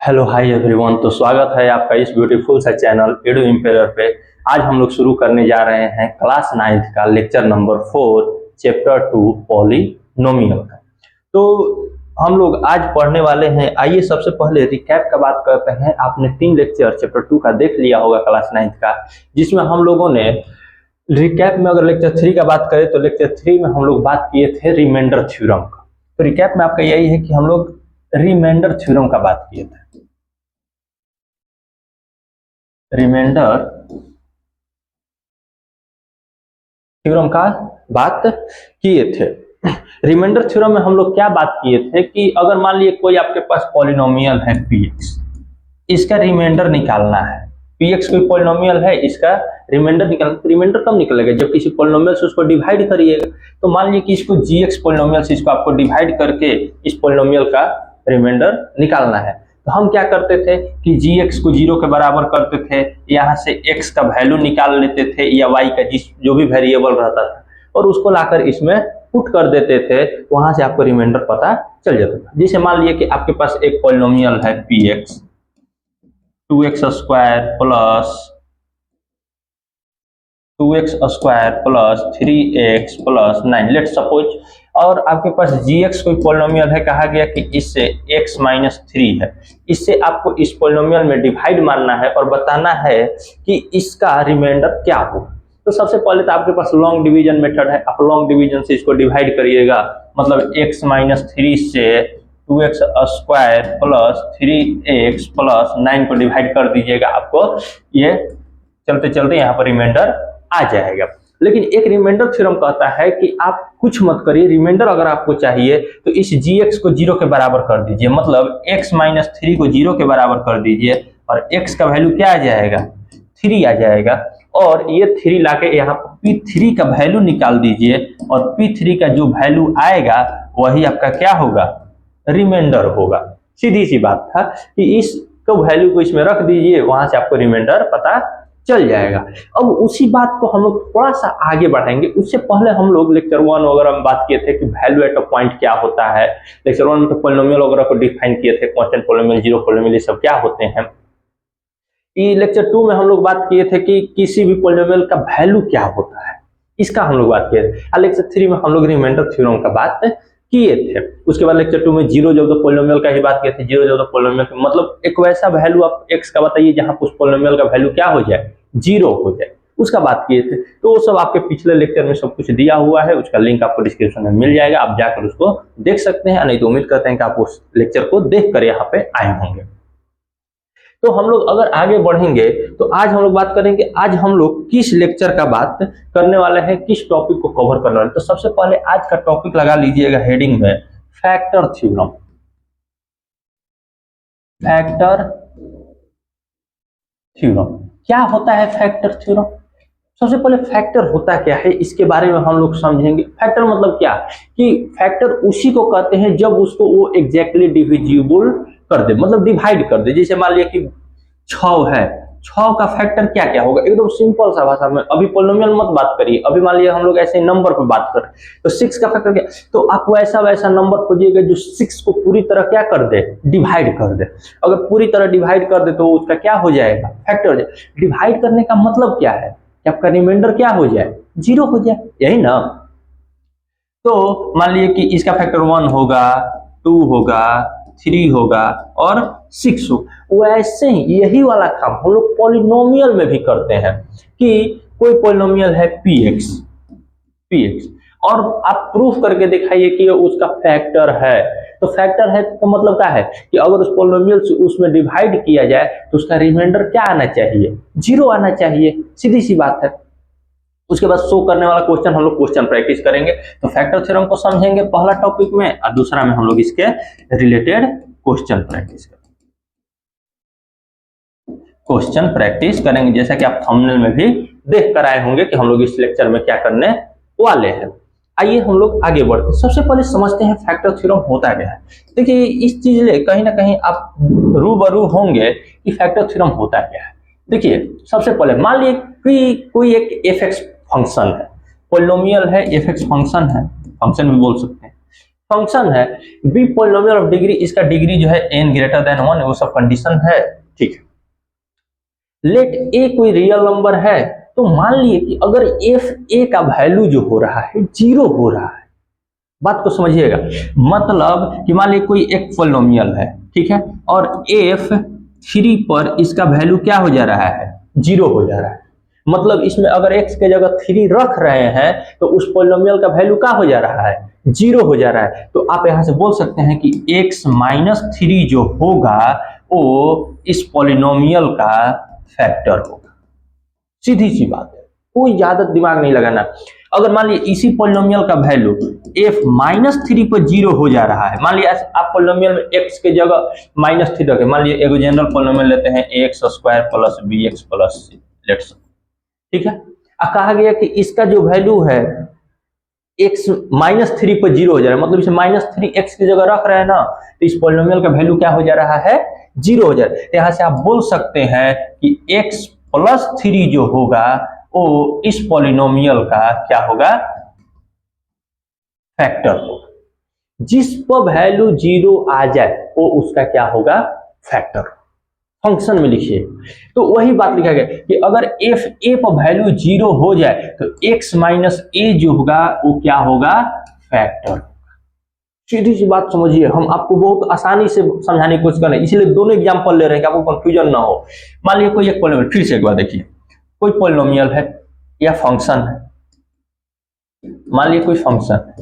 Hello hi everyone. तो स्वागत है आपका इस ब्यूटीफुल सा चैनल एडू एम्पायर पे। आज हम लोग शुरू करने जा रहे हैं क्लास 9th का लेक्चर नंबर 4 चैप्टर 2 पॉलिनोमियल का। तो हम लोग आज पढ़ने वाले हैं। आइए सबसे पहले रिकैप का बात करते हैं। आपने 3 लेक्चर चैप्टर 2 का देख लिया होगा क्लास 9th का, जिसमें हम लोगों ने रिकैप में अगर लेक्चर 3 का बात करें तो लेक्चर 3 में हम लोग बात किए थे रिमाइंडर थ्योरम का। तो रिकैप में आपका यही है कि हम लोग रिमाइंडर थ्योरम का बात किए थे। रिमाइंडर थ्योरम का बात किए थे। रिमाइंडर थ्योरम में हम लोग क्या बात किए थे कि अगर मान लीजिए कोई आपके पास पॉलिनोमियल है px, इसका रिमाइंडर निकालना है। px कोई पॉलिनोमियल है, इसका रिमाइंडर निकालना। रिमाइंडर कब निकलेगा? जब किसी पॉलिनोमियल से उसको डिवाइड करिएगा। तो मान लीजिए कि इसको gx पॉलिनोमियल से इसको आपको डिवाइड करके इस पॉलिनोमियल का रिमाइंडर निकालना है। तो हम क्या करते थे कि gx को 0 के बराबर करते थे, यहाँ से x का वैल्यू निकाल लेते थे या y का जो भी वेरिएबल रहता था, और उसको लाकर इसमें पुट कर देते थे। वहां से आपको रिमाइंडर पता चल जाता था। जैसे मान लीजिए कि आपके पास एक पॉलिनोमियल है px 2x square plus 3x plus 9 let suppose, और आपके पास gx कोई पॉलिनोमियल है, कहा गया कि इससे x माइनस 3 है। इससे आपको इस पॉलिनोमियल में डिवाइड मारना है और बताना है कि इसका रिमाइंडर क्या हो। तो सबसे पहले तो आपके पास लॉन्ग डिवीजन मेथड है। आप लॉन्ग डिवीजन से इसको डिवाइड करिएगा, मतलब x माइनस 3 से 2x square plus 3x plus 9 को डिवाइड कर दीजिएगा। आपको ये चलते चलते यहाँ पर रिमाइंडर आ जाएगा। लेकिन एक रिमाइंडर थ्योरम कहता है कि आप कुछ मत करिए, रिमाइंडर अगर आपको चाहिए तो इस gx को 0 के बराबर कर दीजिए, मतलब x माइनस 3 को 0 के बराबर कर दीजिए और x का वैल्यू क्या आ जाएगा? 3 आ जाएगा। और ये 3 लाके यहाँ p3 का वैल्यू निकाल दीजिए, और p3 का जो वैल्यू आएगा वही आपका क्या होगा? रिमाइंडर होगा। सीधी सी बात था कि इस वैल्यू को इसमें रख दीजिए, वहां से आपको रिमाइंडर पता चल जाएगा। अब उसी बात को हम लोग थोड़ा सा आगे बढ़ाएंगे। उससे पहले हम लोग लेक्चर 1 वगैरह में बात किए थे कि वैल्यू एट अ पॉइंट क्या होता है। लेक्चर 1 में तो पॉलिनोमियल वगैरह को डिफाइन किए थे, कांस्टेंट पॉलिनोमियल, जीरो पॉलिनोमियल, ये सब क्या होते हैं। ये लेक्चर 2 में हम लोग बात किए थे कि किसी भी पॉलिनोमियल का वैल्यू क्या होता है, इसका हम लोग बात किए थे। लेक्चर 3 में हम लोग रिमाइंडर थ्योरम का बात किए थे। उसके बाद लेक्चर 2 में जीरो जब पॉलिनोमियल का ही बात किए थे। जीरो जब पॉलिनोमियल मतलब एक वैसा वैल्यू आप x का बताइए जहां उस पॉलिनोमियल का वैल्यू क्या हो जाए? 0 हो जाए, उसका बात किए थे। तो वो सब आपके पिछले लेक्चर में सब कुछ दिया हुआ है, उसका लिंक आपको डिस्क्रिप्शन में मिल जाएगा, आप जाकर उसको देख सकते हैं। नहीं तो उम्मीद करते हैं कि आप उस लेक्चर को देख कर यहाँ पे आए होंगे। तो हम लोग अगर आगे बढ़ेंगे तो आज हम लोग बात करेंगे, आज हम लोग किस लेक्चर का बात करने वाले हैं, किस टॉपिक को कवर करने वाले हैं। तो सबसे पहले आज का टॉपिक लगा लीजिएगा हेडिंग में फैक्टर थ्योरम। फैक्टर थ्योरम क्या होता है? फैक्टर थ्योरम, सबसे पहले फैक्टर होता क्या है इसके बारे में हम लोग समझेंगे। फैक्टर मतलब क्या कि फैक्टर उसी को कहते हैं जब उसको वो एग्जैक्टली डिविजिबल कर दे, मतलब डिवाइड कर दे। जैसे मान लिया कि 6 है, 6 का फैक्टर क्या क्या होगा? एकदम सिंपल सा भाषा में, अभी पॉलिनोमियल मत बात करिए, अभी मान लिया हम लोग ऐसे नंबर पर बात करें तो 6 का फैक्टर क्या? तो आप वैसा नंबर खोजिएगा जो 6 को पूरी तरह क्या कर दे? डिवाइड कर दे। अगर पूरी तरह डिवाइड कर दे तो उसका क्या हो जाएगा? फैक्टर हो जाएगा। डिवाइड करने का मतलब क्या है कि आपका रिमाइंडर क्या हो जाए? 0 हो जाए, यही ना। तो मान लीजिए कि इसका फैक्टर 1 होगा, 2 होगा, 3 होगा और 6 हो। वैसे ही यही वाला काम हम लोग पॉलिनोमियल में भी करते हैं कि कोई पॉलिनोमियल है px और आप प्रूफ करके दिखाइए कि उसका फैक्टर है। तो फैक्टर है तो मतलब क्या है कि अगर उस पॉलिनोमियल से उसमें डिवाइड किया जाए तो उसका रिमाइंडर क्या आना चाहिए? 0 आना चाहिए, सीधी सी बात है। उसके बाद शो करने वाला क्वेश्चन हम लोग क्वेश्चन प्रैक्टिस करेंगे। तो फैक्टर थ्योरम को समझेंगे पहला टॉपिक में, और दूसरा में हम लोग इसके रिलेटेड क्वेश्चन प्रैक्टिस करेंगे। जैसा कि आप थंबनेल में भी देख कर आए होंगे कि हम लोग इस लेक्चर में क्या करने वाले हैं। आइए हम लोग आगे बढ़ते हैं। सबसे पहले समझते हैं फैक्टर थ्योरम होता क्या है। देखिए इस चीज ले कहीं ना कहीं आप रूबरू होंगे कि फैक्टर थ्योरम होता क्या है। देखिए सबसे पहले मान लीजिए कि कोई एक एफ एक्स फंक्शन है, पॉलिनोमियल है, एफ एक्स फंक्शन है, फंक्शन भी बोल सकते हैं। फंक्शन है, बी पॉलिनोमियल ऑफ डिग्री, इसका डिग्री जो है n ग्रेटर देन 1, वो सब कंडीशन है, ठीक है। लेट ए कोई रियल नंबर है, तो मान लिए कि अगर एफ ए का वैल्यू जो हो रहा है 0 हो रहा है, बात को समझिएगा, मतलब कि मान लीजिए कोई एक पॉलिनोमियल है, ठीक है, और f3 पर इसका वैल्यू क्या हो जा रहा है, 0 हो जा रहा है, मतलब इसमें अगर x के जगह 3 रख रहे हैं तो उस पॉलिनोमियल का वैल्यू क्या हो जा रहा है, 0 हो जा रहा है। तो आप यहां से बोल सकते हैं कि x माइनस 3 जो होगा वो इस पॉलिनोमियल का फैक्टर होगा। सीधी सी बात है, कोई ज्यादा दिमाग नहीं लगाना। अगर मान लीजिए इसी पॉलिनोमियल का वैल्यू f माइनस 3 पर 0 हो जा रहा है, मान लीजिए आप पॉलिनोमियल में x के जगह माइनस 3 रखें, मान लीजिए एक जनरल पॉलिनोमियल लेते हैं ax square plus bx plus c, let's, ठीक है। अब कहा गया कि इसका जो वैल्यू है x माइनस 3 पर 0 हो जा रहा है, मतलब इसे माइनस 3 x की जगह रख रहे हैं ना, तो इस पॉलिनोमियल का वैल्यू क्या हो जा रहा है, 0 हो जा रहा है। यहां से आप बोल सकते हैं कि x प्लस 3 जो होगा वो इस पॉलिनोमियल का क्या होगा, फैक्टर होगा। जिस पर वैल्यू 0 आ जाए वो उसका क्या होगा, फैक्टर। फंक्शन में लिखिए तो वही बात लिखा गया कि अगर एफ ए पर वैल्यू 0 हो जाए तो x माइनस ए जो होगा वो क्या होगा, फैक्टर। सीधी सी बात समझिए, हम आपको बहुत आसानी से समझाने की कोशिश कर रहे हैं, इसलिए दोनों एग्जांपल ले रहे हैं कि आपको कंफ्यूजन ना हो। मान लीजिए कोई एक पॉलिनोमियल, फिर से एक बार देखिए, कोई पॉलिनोमियल है या फंक्शन है, मान लीजिए कोई फंक्शन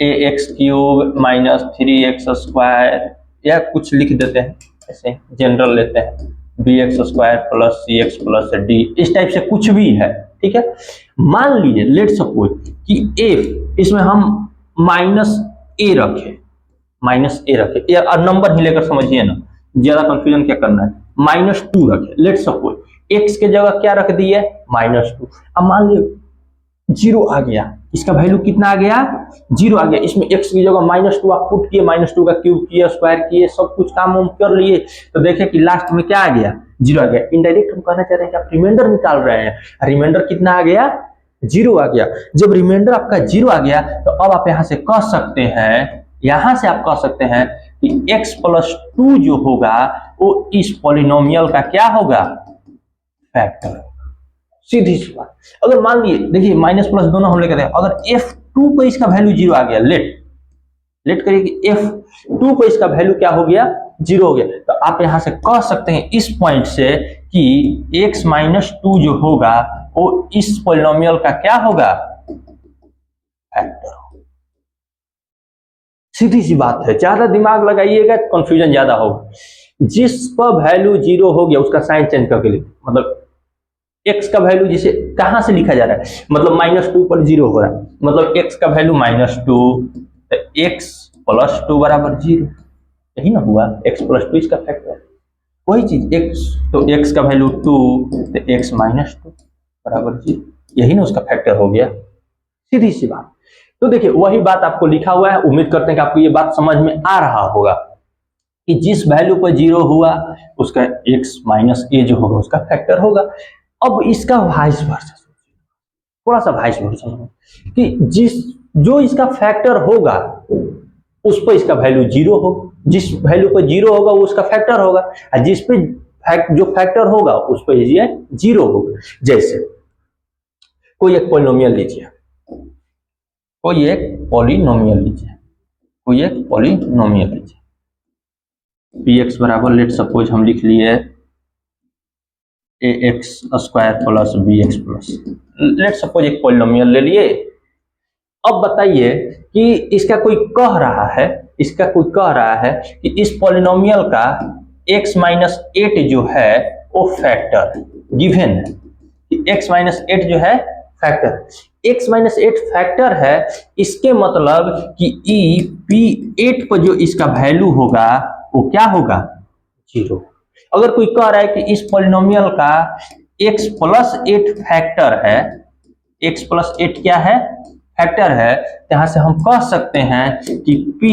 है ax³ माइनस 3x स्क्वायर, या कुछ लिख देते हैं ऐसे जनरल लेते हैं bx² plus cx plus d, इस टाइप से कुछ भी है, ठीक है। मान लीजिए लेट सपोज कि f इसमें हम माइनस ए रखे, या नंबर ही लेकर समझिए ना, ज्यादा कंफ्यूजन क्या करना है, -2 रखे, लेट सपोज x के जगह क्या रख दिए, -2। अब मान लीजिए 0 आ गया, इसका वैल्यू कितना आ गया, 0 आ गया, इसमें x की जगह -2 आप पुट किए, -2 का क्यूब किए, स्क्वायर किए, सब कुछ काम हम कर लिए, तो देखें कि लास्ट में क्या आ गया, 0 आ गया। इनडायरेक्ट हम कहना चाह रहे हैं कि आप रिमाइंडर निकाल रहे हैं, रिमाइंडर कितना आ गया, 0 आ गया। जब रिमाइंडर आपका 0 आ गया तो अब आप यहां से कह सकते हैं, कि x प्लस 2 जो होगा वो इस पॉलिनोमियल का क्या होगा, फैक्टर। सीधी सी बात। अगर मान लिए देखिए माइनस प्लस दोनों हम लेकर, अगर f2 पर इसका वैल्यू 0 आ गया, लेट करिए कि f2 पर इसका वैल्यू क्या हो गया, 0 हो गया, तो आप यहां से कह सकते हैं इस पॉइंट से कि x माइनस 2 जो होगा वो इस पॉलिनोमियल का क्या होगा, फैक्टर। सीधी सी बात है, ज्यादा दिमाग लगाइएगा तो कंफ्यूजन ज्यादा होगा। जिस पर वैल्यू 0 हो गया उसका साइन चेंज करके लिखिए, मतलब x का वैल्यू जिसे कहां से लिखा जा रहा है, मतलब -2 पर 0 हो रहा है, मतलब x का वैल्यू -2, तो x प्लस 2 बराबर 0, यही ना हुआ, x प्लस 2 इसका फैक्टर है। वही चीज x, तो x का वैल्यू 2 तो x -2 बराबर 0, यही ना उसका फैक्टर हो गया। सीधी सी बात। तो देखिए वही बात आपको लिखा हुआ है, उम्मीद करते हैं कि आपको ये बात समझ में आ रहा होगा कि जिस वैल्यू पर 0 हुआ उसका x माइनस ए जो होगा उसका फैक्टर होगा। अब इसका वाइस वर्सा, थोड़ा सा वाइस वर्सा कि जो इसका फैक्टर होगा उस पर इसका वैल्यू 0 हो, जिस वैल्यू पर 0 होगा वो उसका फैक्टर होगा, और जिस पे जो फैक्टर होगा उस पर ये 0 होगा। जैसे कोई एक पॉलिनोमियल लीजिए, px बराबर लेट सपोज हम लिख लिए ax square plus bx plus, let suppose एक पॉलिनोमियल ले लिए। अब बताइए कि इसका कोई कह रहा है कि इस पॉलिनोमियल का x माइनस 8 जो है वो फैक्टर गिवन है, कि x माइनस 8 जो है फैक्टर, x माइनस 8 फैक्टर है, इसके मतलब कि p8 पर जो इसका वैल्यू होगा वो क्या होगा, 0। अगर कोई कह रहा है कि इस पॉलिनोमियल का x प्लस 8 फैक्टर है, x प्लस 8 क्या है, फैक्टर है, तो यहां से हम कह सकते हैं कि p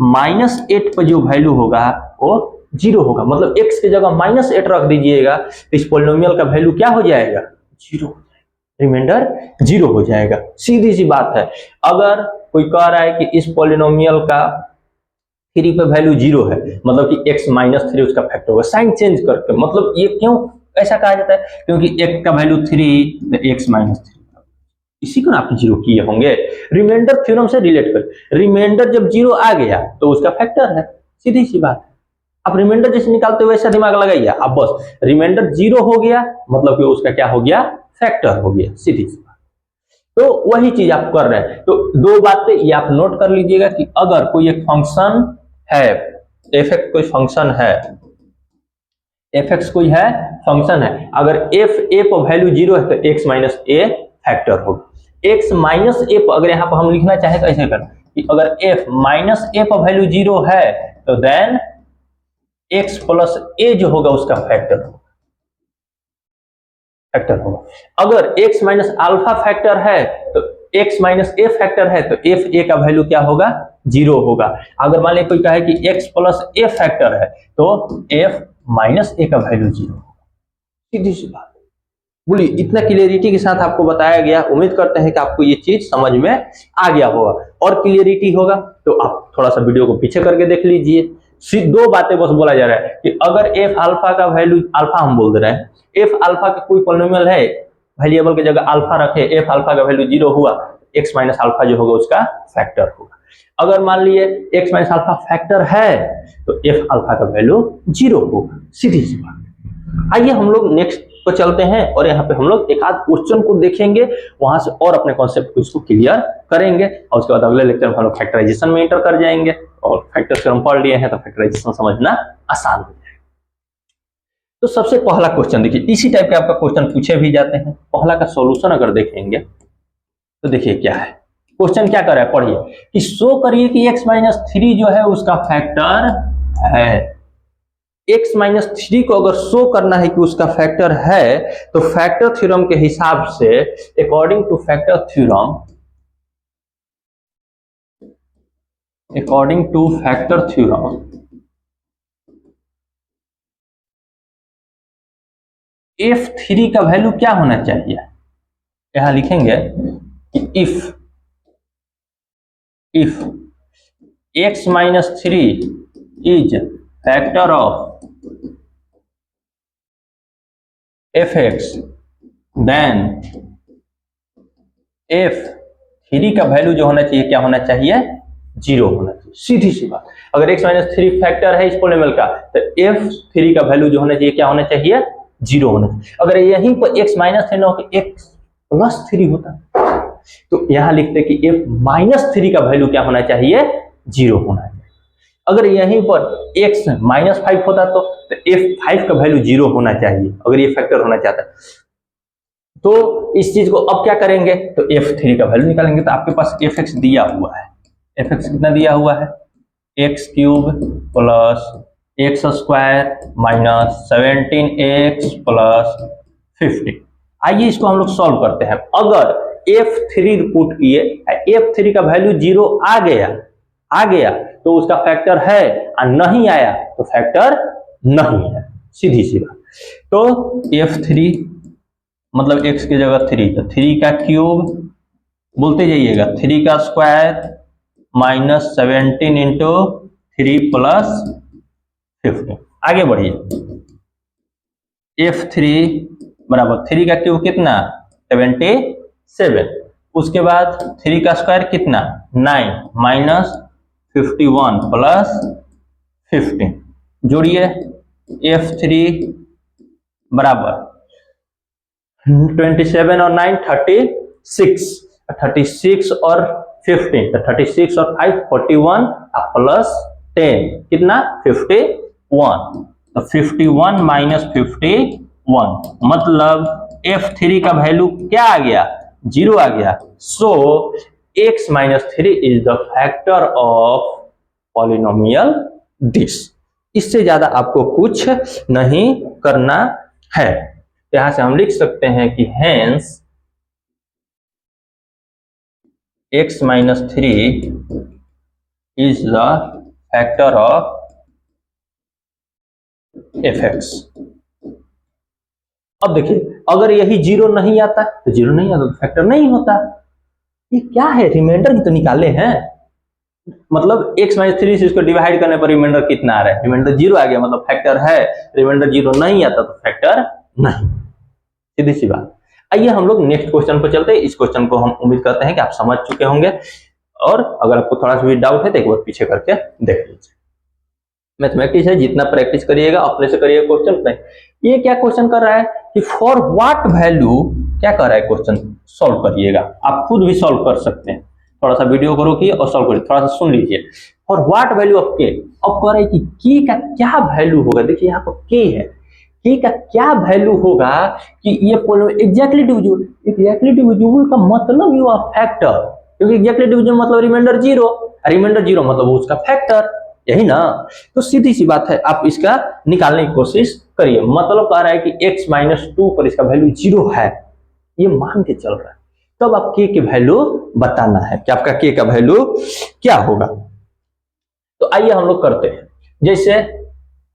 माइनस 8 पर जो वैल्यू होगा वो 0 होगा, मतलब x की जगह -8 रख दीजिएगा तो इस पॉलिनोमियल का वैल्यू क्या हो जाएगा, 0 हो जाएगा। रिमाइंडर 0 हो जाएगा। सीधी सी बात है। अगर कोई कह रहा है कि इस पॉलिनोमियल का 3 पे वैल्यू 0 है, मतलब कि x माइनस 3 उसका फैक्टर होगा, साइन चेंज करके। मतलब ये क्यों ऐसा कहा जाता है? क्योंकि x का वैल्यू 3 तो x माइनस 3, इसी को आप 0 किए होंगे। रिमाइंडर थ्योरम से रिलेट कर, रिमाइंडर जब 0 आ गया तो उसका फैक्टर है, सीधी सी बात है। आप रिमाइंडर जैसे निकालते हो वैसा दिमाग लगाइए आप, बस रिमाइंडर 0 हो गया मतलब कि उसका क्या हो गया, फैक्टर हो गया, सीधी सी बात। तो वही चीज आप कर रहे हैं। तो दो बातें ये आप नोट कर लीजिएगा कि अगर कोई एक फंक्शन है, f कोई फंक्शन है, f कोई है फंक्शन है, अगर f a पर वैल्यू 0 है तो x माइनस a फैक्टर होगा। x माइनस a पर अगर यहाँ पर हम लिखना चाहें तो ऐसे करना कि अगर f माइनस a पर वैल्यू 0 है तो देन x प्लस a जो होगा उसका फैक्टर होगा। अगर x माइनस अल्फा फैक्टर है तो x माइनस a फैक्टर है तो f a का वैल्यू क्या होगा, 0 होगा। अगर मान लीजिए कोई कहे कि x प्लस a फैक्टर है तो f माइनस a का वैल्यू 0 होगा। सीधी सी बात। बोलिए, इतना क्लियरिटी के साथ आपको बताया गया। उम्मीद करते हैं कि आपको ये चीज समझ में आ गया होगा। और क्लियरिटी होगा तो आप थोड़ा सा वीडियो को पीछे करके देख लीजिए। सिर्फ दो बातें बस बोला जा रहा है कि अगर f अल्फा का वैल्यू, अल्फा हम बोल दे रहे हैं, f अल्फा का कोई पॉलिनोमियल है, वेरिएबल की जगह अल्फा रखे, f अल्फा का वैल्यू 0 हुआ, x माइनस अल्फा जो होगा उसका फैक्टर होगा। अगर मान लिए x माइनस अल्फा फैक्टर है तो f अल्फा का वैल्यू 0 होगा। सीधी सी बात। आइए हम लोग नेक्स्ट को चलते हैं और यहाँ पे हम लोग एक आध क्वेश्चन को देखेंगे, वहां से और अपने कॉन्सेप्ट को इसको क्लियर करेंगे और उसके बाद अगले लेक्चर में हम लोग फैक्टराइजेशन में एंटर कर जाएंगे। और फैक्टर्स हम पढ़ लिए हैं तो फैक्टराइजेशन समझना आसान हो जाएगा। तो सबसे पहला क्वेश्चन देखिए, इसी टाइप के आपका क्वेश्चन पूछे भी जाते हैं। पहला का सॉल्यूशन अगर देखेंगे तो देखिए क्या है क्वेश्चन, क्या कर रहा है पढ़िए कि शो करिए कि x माइनस 3 जो है उसका फैक्टर है। x माइनस 3 को अगर शो करना है कि उसका फैक्टर है तो फैक्टर थ्योरम के हिसाब से, according two factor theorem, f3 का वैल्यू क्या होना चाहिए। यहां लिखेंगे कि if x minus 3 is factor of fx then f3 का वैल्यू जो होना चाहिए क्या होना चाहिए, 0 होना चाहिए। सीधी सी बात। अगर x माइनस 3 फैक्टर है इस पॉलिनोमियल का तो f3 का वैल्यू जो होना चाहिए क्या होना चाहिए, 0 होना चाहिए। अगर यहीं पर x माइनस 3 हो x प्लस 3 होता तो यहां लिखते कि f माइनस 3 का वैल्यू क्या होना चाहिए, 0 होना चाहिए। अगर यहीं पर x माइनस 5 होता तो f5 का वैल्यू 0 होना चाहिए, अगर ये फैक्टर होना चाहता है। तो इस चीज को अब क्या करेंगे तो f3 का वैल्यू निकालेंगे। तो आपके पास fx दिया हुआ है, fx कितना दिया हुआ है, x cube plus x square minus 17x plus 50। आइए इसको हम लोग सॉल्व करते हैं। अगर f3 पुट किए, f3 का वैल्यू 0 आ गया तो उसका फैक्टर है, और नहीं आया तो फैक्टर नहीं है। सीधी सी बात। तो f3 मतलब x की जगह 3, तो 3 का क्यूब बोलते जाइएगा, 3 का स्क्वायर माइनस 17 इंटू 3 प्लस 50। आगे बढ़िए, f3 बराबर 3 का क्यूब कितना 77, उसके बाद 3 का स्क्वायर कितना 9 माइनस 51 प्लस 15। जोड़िए, f3 बराबर 27 और 9 36 और 15, तो 36 और 5 41 प्लस 10 कितना 51। तो 51 माइनस 51 मतलब f3 का वैल्यू क्या आ गया, 0 आ गया। सो x minus 3 is the factor of polynomial this. इससे ज्यादा आपको कुछ नहीं करना है। यहां से हम लिख सकते हैं कि hence x minus 3 is the factor of fx। अब देखिए अगर यही जीरो नहीं आता तो जीरो नहीं आता तो फैक्टर नहीं होता। ये क्या है, रिमाइंडर तो निकाले हैं, मतलब x माइनस 3 से इसको डिवाइड करने पर रिमाइंडर कितना आ रहा है, रिमाइंडर जीरो आ गया मतलब फैक्टर है, रिमाइंडर जीरो नहीं आता तो फैक्टर नहीं, सीधी सी बात। आइए हम लोग नेक्स्ट क्वेश्चन पर चलते हैं। इस क्वेश्चन को हम उम्मीद करते हैं कि आप समझ चुके होंगे, और अगर आपको थोड़ा सा भी डाउट है तो एक बार पीछे करके देख लीजिए। मैथमेटिक्स है, जितना प्रैक्टिस करिएगा अपने से करिएगा क्वेश्चन पे। ये क्या क्वेश्चन कर रहा है कि फॉर व्हाट वैल्यू, क्या कर रहा है क्वेश्चन, सॉल्व करिएगा, आप खुद भी सॉल्व कर सकते हैं, थोड़ा सा वीडियो को रोकिए और सॉल्व करिए, थोड़ा सा सुन लीजिए। फॉर व्हाट वैल्यू ऑफ के, अब कह रहे हैं कि का क्या वैल्यू होगा, देखिए यहाँ पर के है, के का क्या वैल्यू होगा कि ये एग्जैक्टली डिविजिबल, एग्जैक्टली डिविजिबल का मतलब यू फैक्टर, क्योंकि एग्जैक्टली डिविजिबल मतलब रिमाइंडर जीरो, रिमाइंडर जीरो मतलब उसका फैक्टर, यही ना। तो सीधी सी बात है, आप इसका निकालने की कोशिश करिए। मतलब कह रहा है कि x माइनस 2 पर इसका वैल्यू जीरो है, ये मान के चल रहा है, तब तो आप k की वैल्यू बताना है कि आपका k का वैल्यू क्या होगा। तो आइए हम लोग करते हैं, जैसे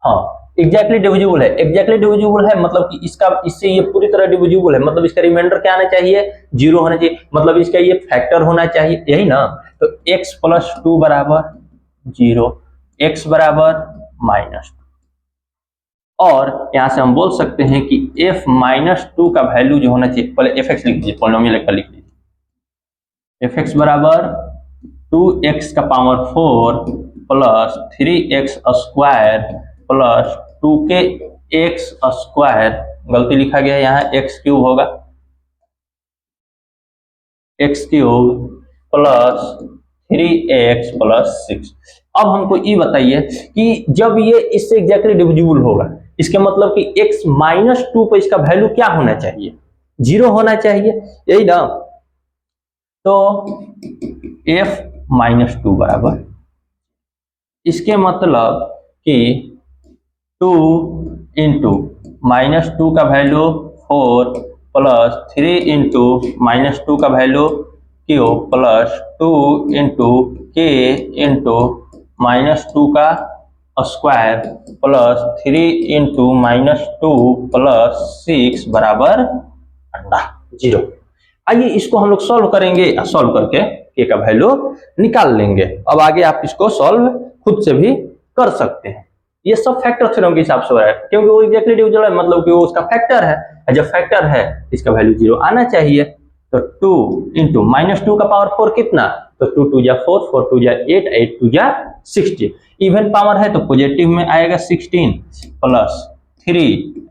हाँ एग्जैक्टली डिविजिबल है, एग्जैक्टली डिविजिबल है मतलब कि इसका इससे ये पूरी तरह डिविजिबल है, मतलब इसका रिमाइंडर क्या आना चाहिए, जीरो होना चाहिए, मतलब इसका ये फैक्टर होना चाहिए, यही ना। तो x प्लस 2 बराबर जीरो, x बराबर माइनस 2, और यहां से हम बोल सकते हैं कि f माइनस 2 का वैल्यू जो होना चाहिए, पहले fx लिख लीजिए, पॉलिनोमियल का लिख लीजिए, fx बराबर 2x का power 4 plus 3x square plus 2k x square, गलती लिखा गया यहाँ x क्यूब होगा, x cube plus 3x plus 6। अब हमको ये बताइए कि जब ये इससे एग्जैक्टली डिविजिबल होगा, इसके मतलब कि x माइनस 2 पर इसका वैल्यू क्या होना चाहिए, जीरो होना चाहिए, यही ना। तो f माइनस 2 बराबर, इसके मतलब कि 2 इंटू माइनस 2 का वैल्यू 4 प्लस 3 इंटू माइनस 2 का वैल्यू क्यूब प्लस 2 इंटू के इंटू माइनस 2 का square plus 3 into minus 2 plus 6 बराबर अंडा जीरो। आइए इसको हम लोग सॉल्व करेंगे, सॉल्व करके के का वैल्यू निकाल लेंगे। अब आगे आप इसको सॉल्व खुद से भी कर सकते हैं, ये सब फैक्टर थ्योरम के हिसाब से हो रहा है, क्योंकि वो एग्जैक्टली डिविजिबल है मतलब कि वो उसका फैक्टर है, जब फैक्टर है इसका वैल्यू जीरो आना चाहिए। तो 2 इंटू माइनस 2 का पावर 4 कितना, तो 2 2 जा 4, 4 2 जा 8, 8 2 जा 16, इवन पावर है तो पॉजिटिव में आएगा 16 प्लस 3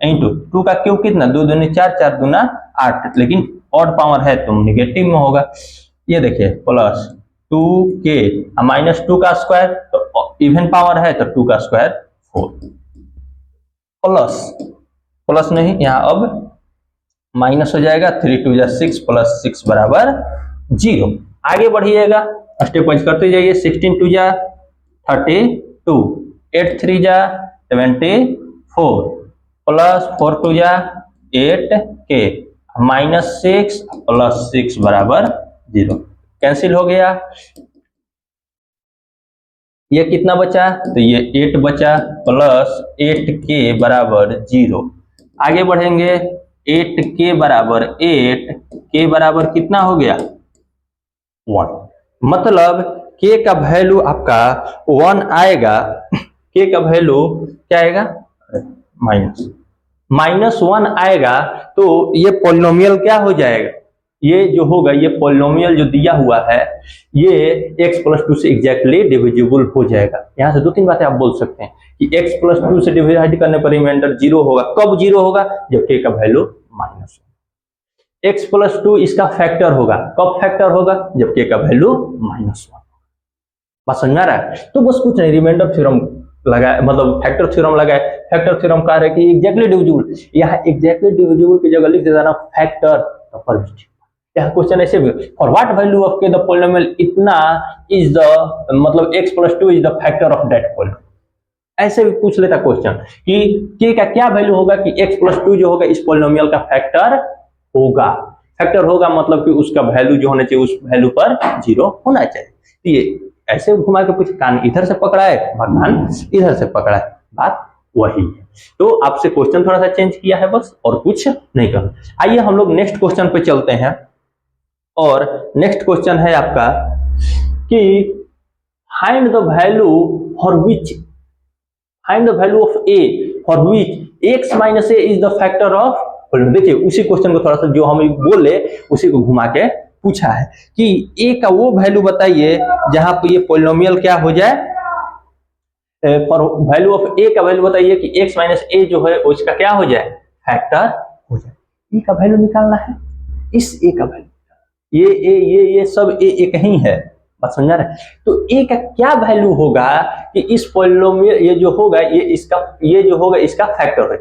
इंटू 2 का क्यूब कितना, 2 दूनी 4, 4 दूना 8, लेकिन ऑड पावर है तो नेगेटिव में होगा। ये देखिए प्लस 2k माइनस 2 का स्क्वायर, तो इवन पावर है तो 2 का स्क्वायर 4 प्लस, प्लस नहीं यहाँ अब माइनस हो जाएगा, 3 2 जा 6 प्लस 6 बराबर जीरो। आगे बढ़िएगा, स्टेप वाइज करते जाइए, 16 2 जा 32, 8 3 जा 74 प्लस 4 2 जा 8k माइनस 6 प्लस 6 बराबर जीरो, कैंसिल हो गया। ये कितना बचा, तो ये 8 बचा प्लस 8k बराबर जीरो। आगे बढ़ेंगे, 8k बराबर 8, k बराबर कितना हो गया 1, मतलब k का वैल्यू आपका 1 आएगा, k का वैल्यू क्या आएगा -1 आएगा, तो ये पॉलिनोमियल क्या हो जाएगा, ये जो होगा, ये पॉलिनोमियल जो दिया हुआ है ये x प्लस 2 से एग्जैक्टली डिविजिबल हो जाएगा। यहाँ से 2-3 बातें आप बोल सकते हैं कि x प्लस 2 से डिवाइड करने पर रिमाइंडर जीरो होगा, कब जीरो होगा, जब k का वैल्यू माइनस हो। x प्लस 2 इसका फैक्टर होगा, कब फैक्टर होगा, जब k का वैल्यू -1। बात समझ में आ रहा है। तो बस कुछ नहीं, रिमाइंडर थ्योरम लगाए, मतलब फैक्टर थ्योरम लगाए, फैक्टर थ्योरम कह रहे कि एग्जैक्टली डिविजिबल, यहाँ एग्जैक्टली डिविजिबल की जगह लिख देना फैक्टर, तो पर यह क्वेश्चन ऐसे भी, फॉर व्हाट वैल्यू ऑफ के द पॉलिनोमियल इतना इज द, मतलब x plus 2 is the factor of that polynomial, ऐसे भी पूछ लेता क्वेश्चन कि k का क्या वैल्यू होगा कि x प्लस 2 जो होगा इस पॉलिनोमियल का फैक्टर होगा, फैक्टर होगा मतलब कि उसका वैल्यू जो होना चाहिए उस वैल्यू पर जीरो होना चाहिए। तो ये ऐसे घुमा के पूछ, कान इधर से पकड़ा है भगवान इधर से पकड़ा है, बात वही है। तो आपसे क्वेश्चन थोड़ा सा चेंज किया है बस, और कुछ नहीं करना। आइए हम लोग नेक्स्ट क्वेश्चन पे चलते हैं, और नेक्स्ट क्वेश्चन है आपका कि find the value for which find the value of A for which x minus A is the factor of. देखिए उसी क्वेश्चन को थोड़ा सा जो हम बोले उसी को घुमा के पूछा है कि ए का वो वैल्यू बताइए जहां पे ये पॉलिनोमियल क्या हो जाए, फॉर वैल्यू ऑफ ए का वैल्यू बताइए कि एक्स माइनस ए जो है उसका क्या हो जाए, फैक्टर हो जाए। ए का वैल्यू निकालना है, इस ए का वैल्यू, ये सब ए एक ही है, बात समझा रहे। तो ए का क्या वैल्यू होगा कि इस पॉलिनोमियल ये जो होगा ये जो होगा इसका फैक्टर है,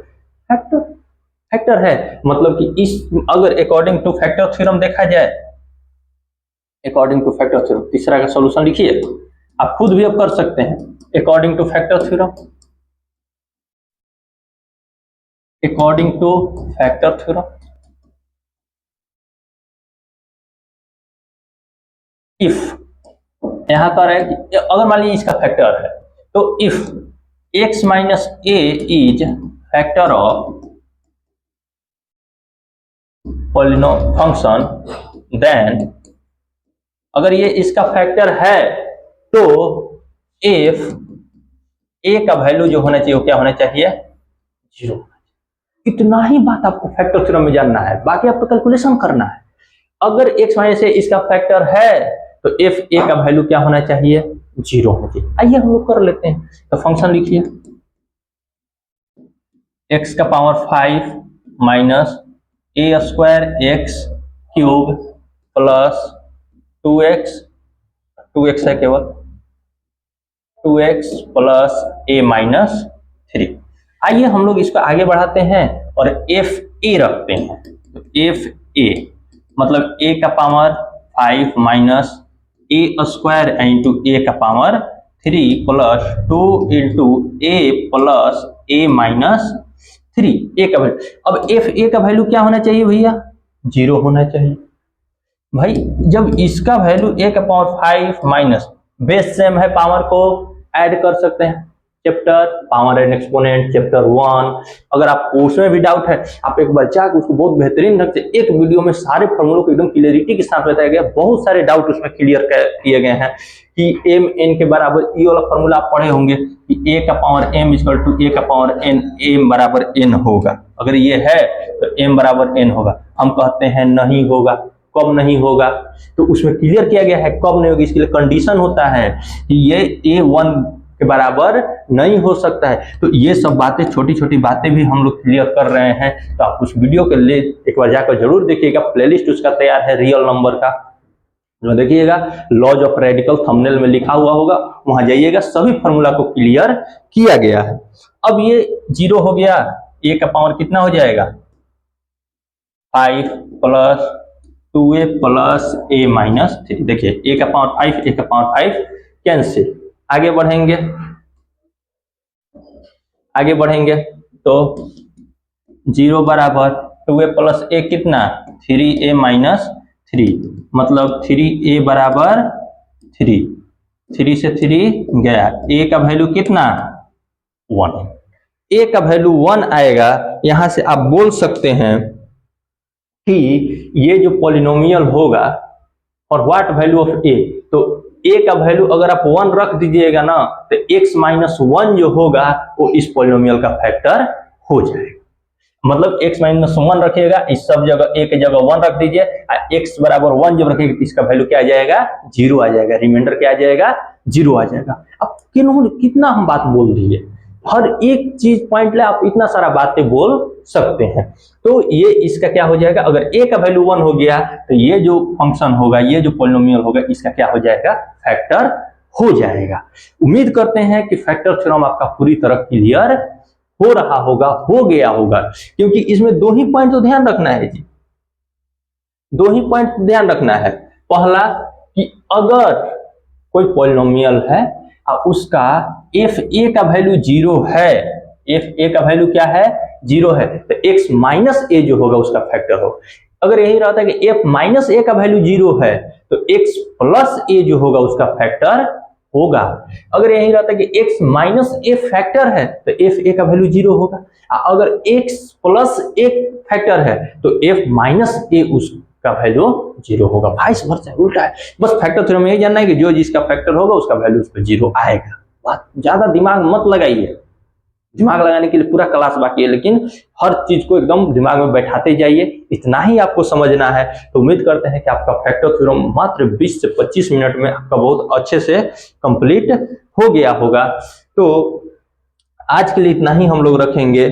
फैक्टर है। मतलब कि इस अगर अकॉर्डिंग टू फैक्टर थ्योरम देखा जाए, अकॉर्डिंग टू फैक्टर थ्योरम, तीसरा का सॉल्यूशन लिखिए, आप खुद भी अब कर सकते हैं। According two factor theorem, according two factor theorem, if यहां कर है कि अगर मान लीजिए इसका फैक्टर है, तो if x minus A is factor of polynomial function, then अगर ये इसका फैक्टर है तो एफ ए का वैल्यू जो होना चाहिए वो क्या होना चाहिए, 0। इतना ही बात आपको फैक्टर थ्योरम में जानना है, बाकी आपको कैलकुलेशन करना है। अगर x माइनस ए इसका फैक्टर है तो एफ ए का वैल्यू क्या होना चाहिए, 0 होना चाहिए। आइए हम लोग कर लेते हैं। तो फंक्शन लिखिए, x का power 5 minus a square x cube plus 2x है केवल, 2x प्लस ए माइनस 3। आइए हम लोग इसको आगे बढ़ाते हैं और एफ ए रखते हैं। तो एफ ए मतलब ए का power 5 minus a square into ए का पावर 3 प्लस 2 इंटू ए प्लस ए माइनस 3, ए का वैल्यू। अब एफ ए का वैल्यू क्या होना चाहिए भैया, 0 होना चाहिए। भाई जब इसका वैल्यू ए का पावर 5 माइनस बेस सेम है, पावर को ऐड कर सकते हैं, chapter power and exponent chapter 1। अगर आपको उसमें भी डाउट है, आप एक बार जाकर उसको बहुत बेहतरीन ढंग से एक वीडियो में सारे फॉर्मूलों को एकदम क्लियरिटी के साथ बताया गया। बहुत सारे डाउट उसमें क्लियर किए गए हैं कि एम एन के बराबर, ये वाला फॉर्मूला आप पढ़े होंगे कि ए का पावर एम इक्वल टू ए का पावर एन, एम बराबर एन होगा। अगर ये है तो एम बराबर एन होगा। हम कहते हैं नहीं होगा, कब नहीं होगा, तो उसमें क्लियर किया गया है कब नहीं होगा। इसके लिए कंडीशन होता है कि ये A1 के बराबर नहीं हो सकता है। तो ये सब बातें, छोटी छोटी बातें भी हम लोग क्लियर कर रहे हैं। तो आप उस वीडियो के लिए एक बार जाकर जरूर देखिएगा, प्लेलिस्ट उसका तैयार है रियल नंबर का, जो देखिएगा लॉज ऑफ रेडिकल थंबनेल में लिखा हुआ होगा, वहां जाइएगा, सभी फॉर्मूला को क्लियर किया गया है। अब ये 0 हो गया, ए का पावर कितना हो जाएगा, 5 प्लस 2a प्लस ए माइनस 3। देखिए ए का पावर 5, ए का पावर 5 कैंसिल। आगे बढ़ेंगे तो 0 बराबर 2a प्लस ए कितना, 3a माइनस 3, मतलब 3a बराबर 3, 3 से 3 गया, a का वैल्यू कितना 1, a का वैल्यू 1 आएगा। यहां से आप बोल सकते हैं कि ये जो पॉलिनोमियल होगा और व्हाट वैल्यू ऑफ ए, तो ए का वैल्यू अगर आप 1 रख दीजिएगा ना, तो x माइनस 1 जो होगा वो इस पॉलिनोमियल का फैक्टर हो जाएगा। मतलब x माइनस 1 रखिएगा, इस सब जगह a के जगह 1 रख दीजिए, x बराबर 1 जब रखिएगा इसका वैल्यू क्या आ जाएगा, 0 आ जाएगा, रिमाइंडर क्या आ जाएगा, 0 आ जाएगा। अब कितना हम बात बोल दिए, हर एक चीज पॉइंट ले आप इतना सारा बातें बोल सकते हैं। तो ये इसका क्या हो जाएगा, अगर a का वैल्यू 1 हो गया तो ये जो फंक्शन होगा, ये जो पॉलिनोमियल होगा, इसका क्या हो जाएगा, फैक्टर हो जाएगा। उम्मीद करते हैं कि फैक्टर थ्योरम आपका पूरी तरह क्लियर हो रहा होगा, हो गया होगा, क्योंकि इसमें 2 ही पॉइंट तो ध्यान रखना है जी, 2 ही पॉइंट ध्यान रखना है। पहला कि अगर कोई पॉलिनोमियल है और उसका एफ ए का वैल्यू 0 है, एफ ए का वैल्यू क्या है, 0 है, तो x माइनस ए जो होगा उसका फैक्टर होगा। अगर यही रहता है कि f माइनस ए का वैल्यू 0 है तो x प्लस ए जो होगा उसका फैक्टर होगा। अगर यही रहता है कि x माइनस ए फैक्टर है तो एफ ए का वैल्यू 0 होगा। अगर x प्लस ए फैक्टर है तो f माइनस ए उसका वैल्यू 0 होगा। वाइस वर्सा उल्टा है। बस फैक्टर थ्योरम में यही जानना है कि जो जिसका फैक्टर होगा उसका वैल्यू उस पर 0 आएगा। बात ज्यादा दिमाग मत लगाइए, दिमाग लगाने के लिए पूरा क्लास बाकी है, लेकिन हर चीज को एकदम दिमाग में बैठाते जाइए, इतना ही आपको समझना है। तो उम्मीद करते हैं कि आपका फैक्टर थ्योरम मात्र 20 से 25 मिनट में आपका बहुत अच्छे से कंप्लीट हो गया होगा। तो आज के लिए इतना ही हम लोग रखेंगे,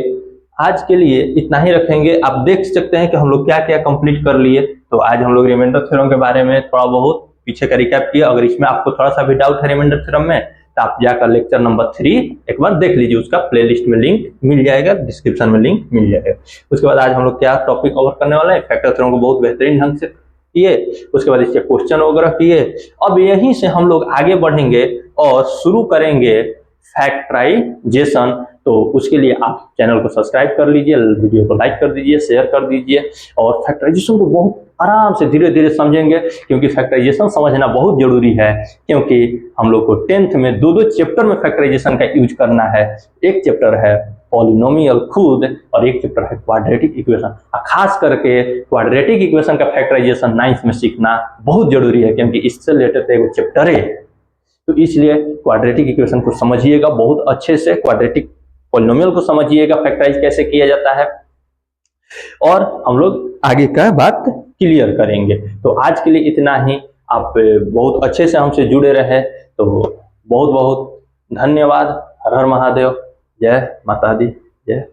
आज के लिए इतना ही रखेंगे। आप देख सकते हैं कि हम लोग क्या क्या कंप्लीट कर लिए। तो आज हम लोग रिमाइंडर थ्योरम के बारे में थोड़ा बहुत पीछे का रिकैप किया। अगर इसमें आपको थोड़ा सा भी डाउट है रिमाइंडर थ्योरम में तो आप जाकर लेक्चर नंबर 3 एक बार देख लीजिए, उसका प्लेलिस्ट में लिंक मिल जाएगा, डिस्क्रिप्शन में लिंक मिल जाएगा। उसके बाद आज हम लोग क्या टॉपिक कवर करने वाले हैं, फैक्टर थ्योरम को बहुत बेहतरीन ढंग से किए, उसके बाद इसके क्वेश्चन वगैरह किए। अब यहीं से हम लोग आगे बढ़ेंगे और शुरू करेंगे फैक्टराइजेशन। तो उसके लिए आप चैनल को सब्सक्राइब कर लीजिए, वीडियो को लाइक कर दीजिए, शेयर कर दीजिए और फैक्टराइजेशन को बहुत आराम से धीरे धीरे समझेंगे, क्योंकि फैक्टराइजेशन समझना बहुत जरूरी है। क्योंकि हम लोग को 10th में दो चैप्टर में फैक्टराइजेशन का यूज करना है। एक चैप्टर है पॉलिनोमियल खुद और एक चैप्टर है क्वाड्रेटिक इक्वेशन। खास करके क्वाड्रेटिक इक्वेशन का फैक्टराइजेशन 9th में सीखना बहुत जरूरी है, क्योंकि इससे रिलेटेड एक चैप्टर है। तो इसलिए क्वाड्रेटिक इक्वेशन को समझिएगा बहुत अच्छे से, क्वाड्रेटिक पॉलिनोमियल को समझिएगा, फैक्टराइज कैसे किया जाता है, और हम लोग आगे का बात क्लियर करेंगे। तो आज के लिए इतना ही। आप बहुत अच्छे से हमसे जुड़े रहे तो बहुत बहुत धन्यवाद। हर हर महादेव। जय माता दी, जय